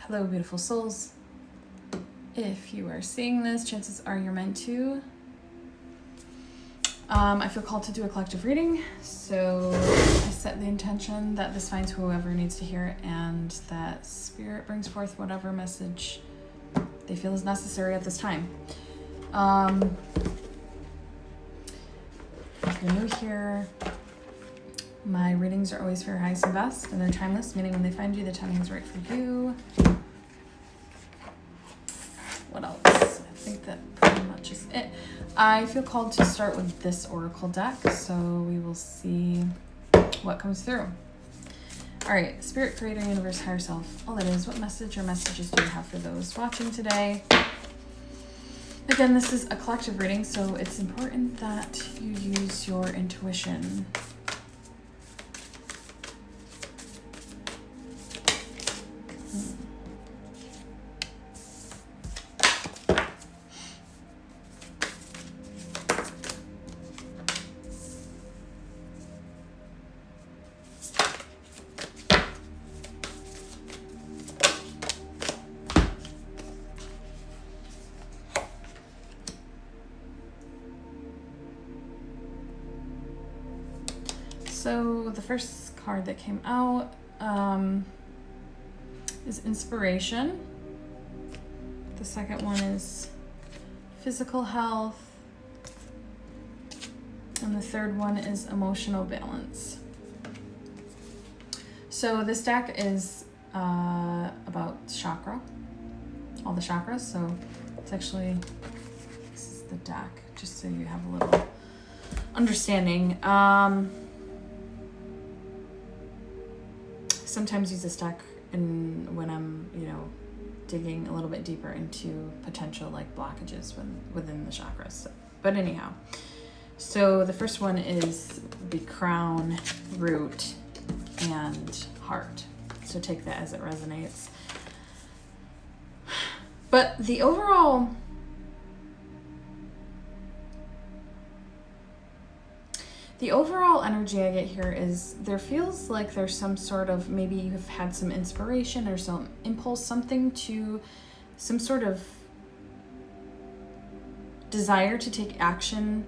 Hello, beautiful souls. If you are seeing this, chances are you're meant to. I feel called to do a collective reading, so I set the intention that this finds whoever needs to hear it and that Spirit brings forth whatever message they feel is necessary at this time. If you're new here, my readings are always for your highest and best, and they're timeless, meaning when they find you, the timing is right for you. What else? I think that pretty much is it. I feel called to start with this oracle deck, so we will see what comes through. All right, Spirit, Creator, Universe, Higher Self, all that is. What message or messages do you have for those watching today? Again, this is a collective reading, so it's important that you use your intuition. So the first card that came out is Inspiration. The second one is Physical Health. And the third one is Emotional Balance. So this deck is about chakra, all the chakras. So it's actually, this is the deck, just so you have a little understanding. Sometimes use this deck when I'm, digging a little bit deeper into potential like blockages within the chakras. So, but anyhow, so the first one is the crown, root, and heart. So take that as it resonates. But the overall energy I get here is there feels like there's some sort of, maybe you've had some inspiration or some impulse, some sort of desire to take action.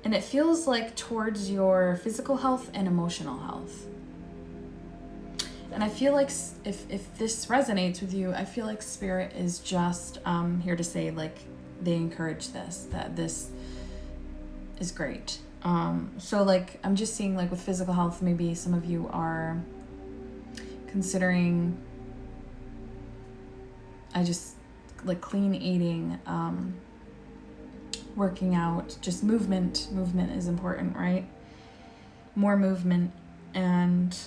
And it feels like towards your physical health and emotional health. And I feel like if this resonates with you, I feel like Spirit is just here to say, like, they encourage this, that this is great. So like I'm just seeing, like, with physical health, maybe some of you are considering clean eating, working out, just movement is important, right? More movement. And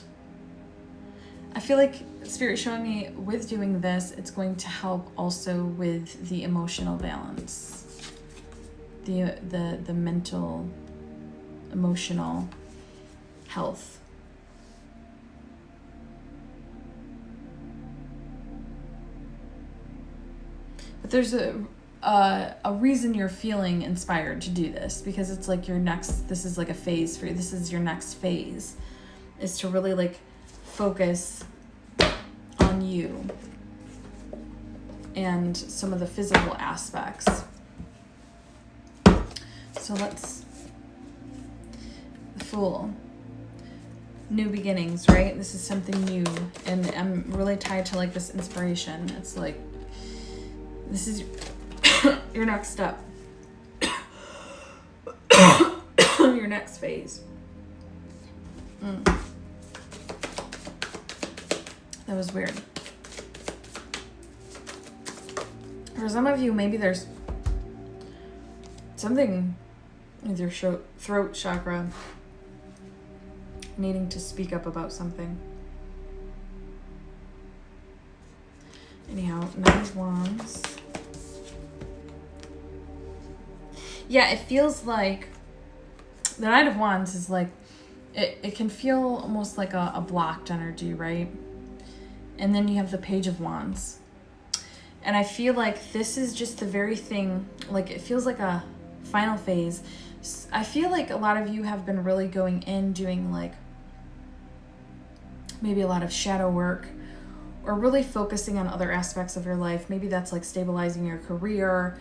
I feel like Spirit showing me with doing this, it's going to help also with the emotional balance, the mental, emotional health. But there's a reason you're feeling inspired to do this, because it's like this is like a phase for you. This is your next phase, is to really like focus on you and some of the physical aspects. So the Fool. New beginnings, right? This is something new, and I'm really tied to like this inspiration. It's like, this is your next step. Your next phase. That was weird. For some of you, maybe there's something with your throat chakra needing to speak up about something. Anyhow, Knight of Wands. Yeah, it feels like the Knight of Wands is like, it can feel almost like a blocked energy, right? And then you have the Page of Wands. And I feel like this is just the very thing, like it feels like a final phase. I feel like a lot of you have been really going in, doing like maybe a lot of shadow work, or really focusing on other aspects of your life. Maybe that's like stabilizing your career.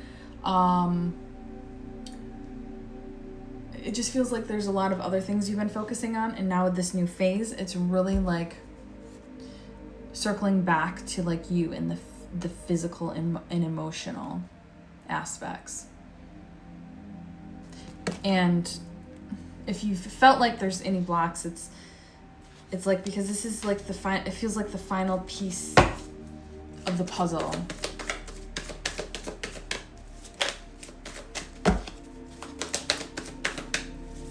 It just feels like there's a lot of other things you've been focusing on, and now with this new phase, it's really like circling back to like you and the physical and emotional aspects. And if you felt like there's any blocks, it's like, because this is like it feels like the final piece of the puzzle.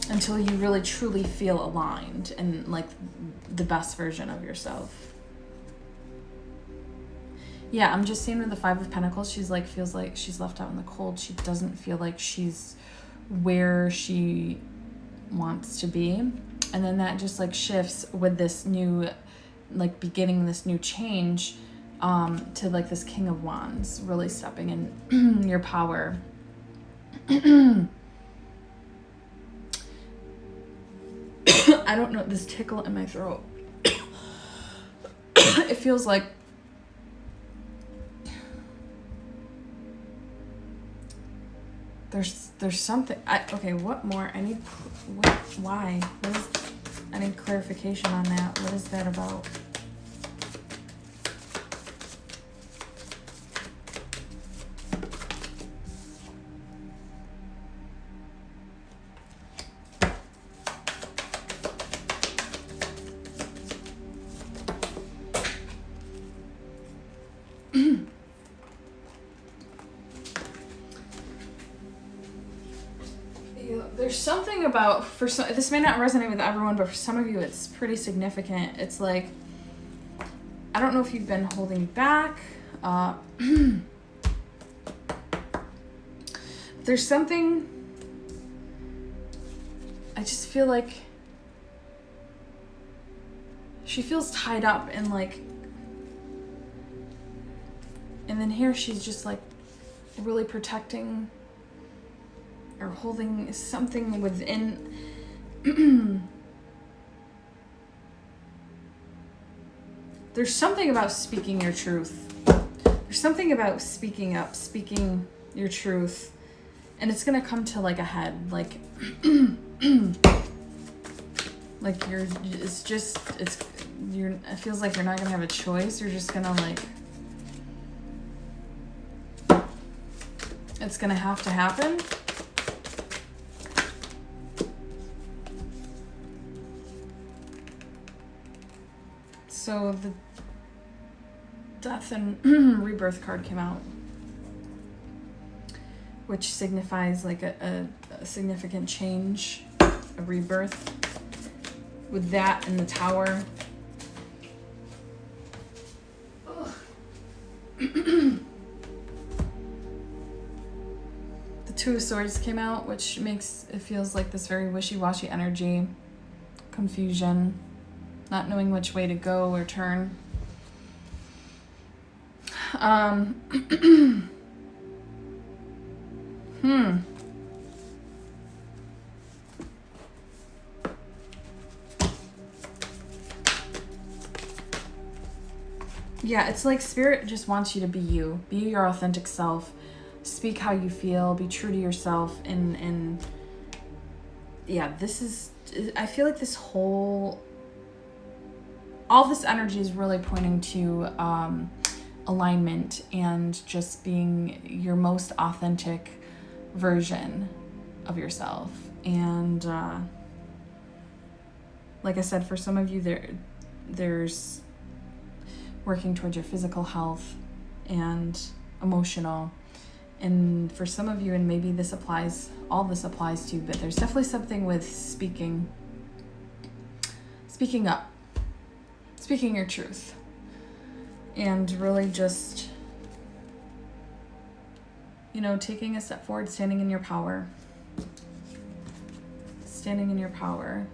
Until you really truly feel aligned and like the best version of yourself. Yeah, I'm just seeing with the Five of Pentacles, she's like, feels like she's left out in the cold. She doesn't feel like she's where she wants to be. And then that just like shifts with this new, like beginning this new change, to like this King of Wands, really stepping in your power. I don't know, this tickle in my throat. It feels like there's something. Okay, what more? I need, why? I need clarification on that. What is that about? There's something about, this may not resonate with everyone, but for some of you it's pretty significant. It's like, I don't know if you've been holding back. There's something, I just feel like she feels tied up and like, and then here she's just like really protecting or holding something within. There's something about speaking your truth. There's something about speaking up, speaking your truth, and it's gonna come to like a head, like like it feels like you're not gonna have a choice. You're just gonna like, it's gonna have to happen. So the Death and Rebirth card came out, which signifies like a significant change, a rebirth. With that and the Tower. The Two of Swords came out, which makes it feels like this very wishy-washy energy, confusion, not knowing which way to go or turn. Yeah, it's like Spirit just wants you to be you. Be your authentic self. Speak how you feel. Be true to yourself. And yeah, this is, I feel like this whole, all this energy is really pointing to alignment and just being your most authentic version of yourself. And like I said, for some of you, there's working towards your physical health and emotional. And for some of you, and maybe this applies, all this applies to you, but there's definitely something with speaking up, speaking your truth, and really just, you know, taking a step forward, standing in your power. Standing in your power.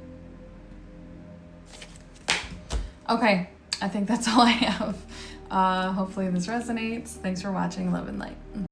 Okay, I think that's all I have. Hopefully this resonates. Thanks for watching. Love and light.